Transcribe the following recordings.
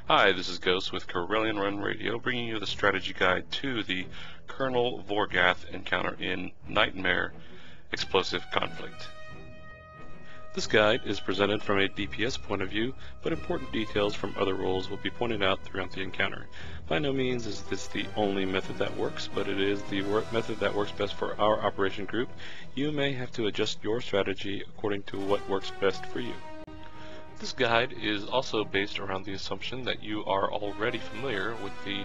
Hi, this is Ghost with Corellian Run Radio, bringing you the strategy guide to the Colonel Vogath encounter in Nightmare Explosive Conflict. This guide is presented from a DPS point of view, but important details from other roles will be pointed out throughout the encounter. By no means is this the only method that works, but it is the method that works best for our operation group. You may have to adjust your strategy according to what works best for you. This guide is also based around the assumption that you are already familiar with the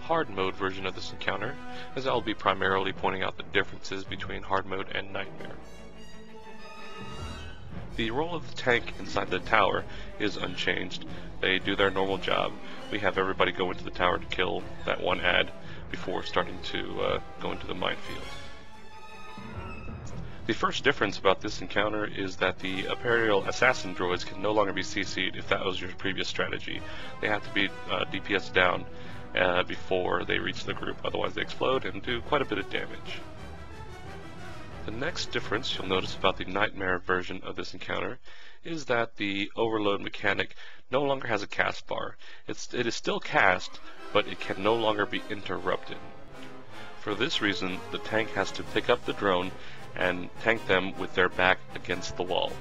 hard mode version of this encounter, as I'll be primarily pointing out the differences between hard mode and nightmare. The role of the tank inside the tower is unchanged. They do their normal job. We have everybody go into the tower to kill that one ad before starting to go into the minefield. The first difference about this encounter is that the Imperial Assassin droids can no longer be CC'd if that was your previous strategy. They have to be DPS down before they reach the group, otherwise they explode and do quite a bit of damage. The next difference you'll notice about the Nightmare version of this encounter is that the overload mechanic no longer has a cast bar. It is still cast, but it can no longer be interrupted. For this reason, the tank has to pick up the drone and tank them with their back against the wall.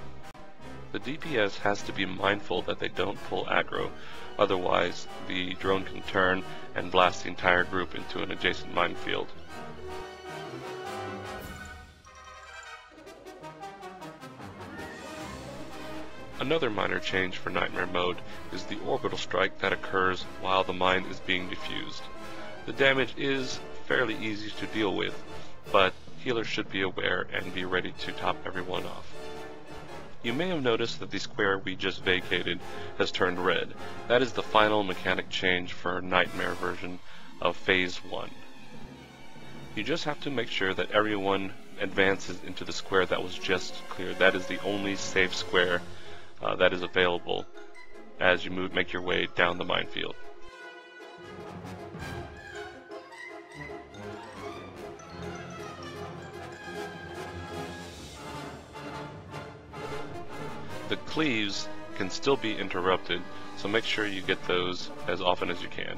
The DPS has to be mindful that they don't pull aggro, otherwise the drone can turn and blast the entire group into an adjacent minefield. Another minor change for Nightmare mode is the orbital strike that occurs while the mine is being defused. The damage is fairly easy to deal with, but healers should be aware and be ready to top everyone off. You may have noticed that the square we just vacated has turned red. That is the final mechanic change for Nightmare version of Phase 1. You just have to make sure that everyone advances into the square that was just cleared. That is the only safe square that is available as you make your way down the minefield. The cleaves can still be interrupted, so make sure you get those as often as you can.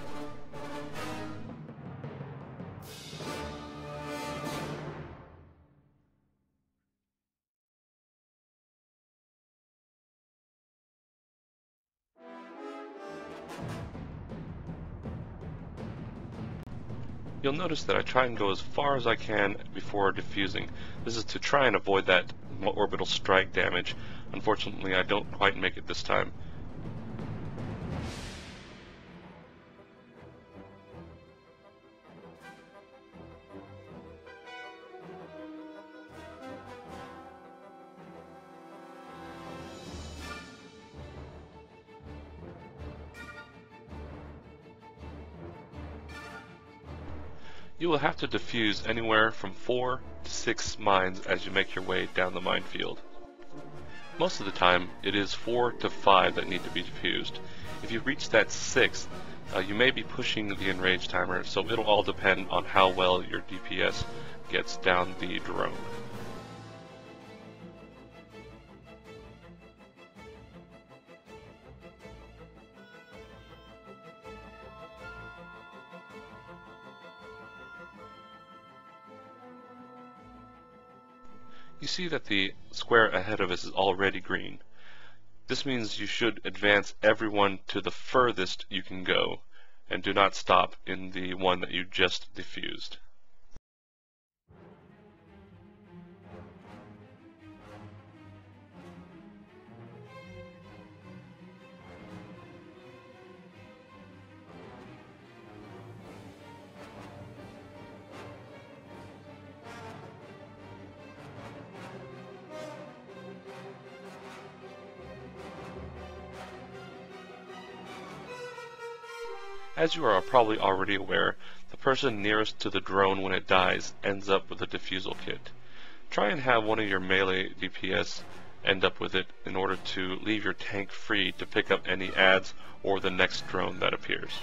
You'll notice that I try and go as far as I can before diffusing. This is to try and avoid that orbital strike damage. Unfortunately, I don't quite make it this time. You will have to defuse anywhere from 4 to 6 mines as you make your way down the minefield. Most of the time, it is 4 to 5 that need to be defused. If you reach that 6th, you may be pushing the enrage timer, so it'll all depend on how well your DPS gets down the drone. You see that the square ahead of us is already green. This means you should advance everyone to the furthest you can go, and do not stop in the one that you just defused. As you are probably already aware, the person nearest to the drone when it dies ends up with a defusal kit. Try and have one of your melee DPS end up with it in order to leave your tank free to pick up any adds or the next drone that appears.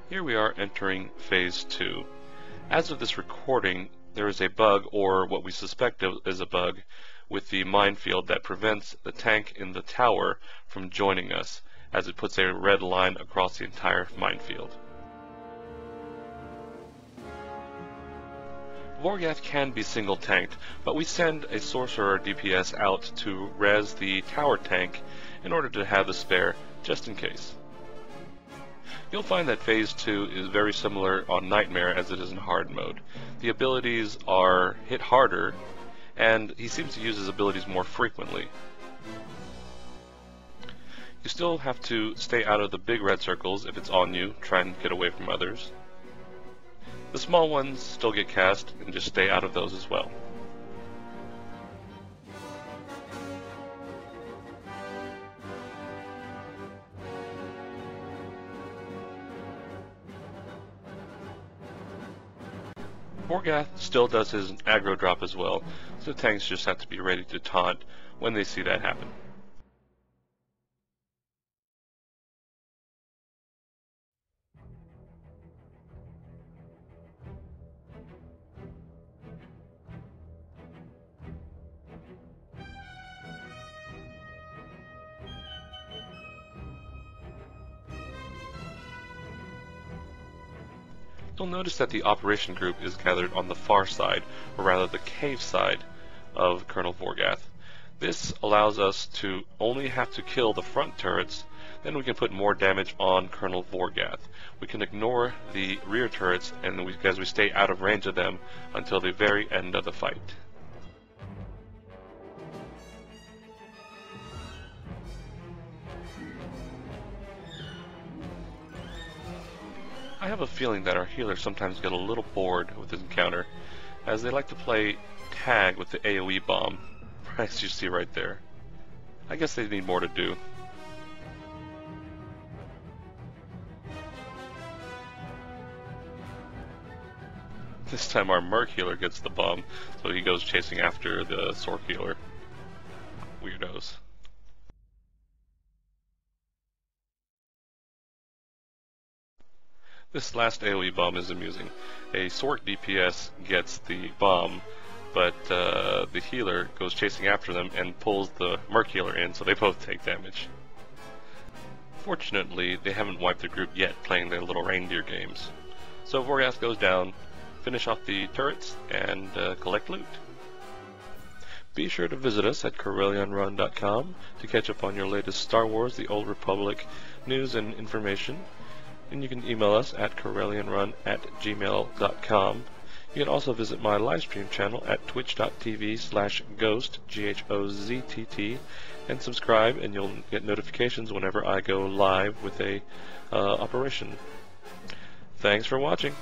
Here we are entering Phase 2. As of this recording, there is a bug, or what we suspect is a bug, with the minefield that prevents the tank in the tower from joining us, as it puts a red line across the entire minefield. Vogath can be single tanked, but we send a sorcerer DPS out to res the tower tank in order to have a spare, just in case. You'll find that Phase 2 is very similar on Nightmare as it is in hard mode. The abilities are hit harder, and he seems to use his abilities more frequently. You still have to stay out of the big red circles if it's on you, try and get away from others. The small ones still get cast, and just stay out of those as well. Vogath still does his aggro drop as well, so the tanks just have to be ready to taunt when they see that happen. You'll notice that the operation group is gathered on the far side, or rather the cave side, of Colonel Vogath. This allows us to only have to kill the front turrets, then we can put more damage on Colonel Vogath. We can ignore the rear turrets, and as we stay out of range of them until the very end of the fight. I have a feeling that our healers sometimes get a little bored with this encounter, as they like to play tag with the AoE bomb, as you see right there. I guess they need more to do. This time our Merc healer gets the bomb, so he goes chasing after the Sorc healer. Weirdos. This last AoE bomb is amusing. A Sorc DPS gets the bomb, but the healer goes chasing after them and pulls the Merc healer in, so they both take damage. Fortunately, they haven't wiped the group yet playing their little reindeer games. So Vogath goes down, finish off the turrets, and collect loot. Be sure to visit us at CorellianRun.com to catch up on your latest Star Wars: The Old Republic news and information. And you can email us at corellianrun@gmail.com. You can also visit my livestream channel at twitch.tv/ghost, GHOZTT, and subscribe, and you'll get notifications whenever I go live with a operation. Thanks for watching.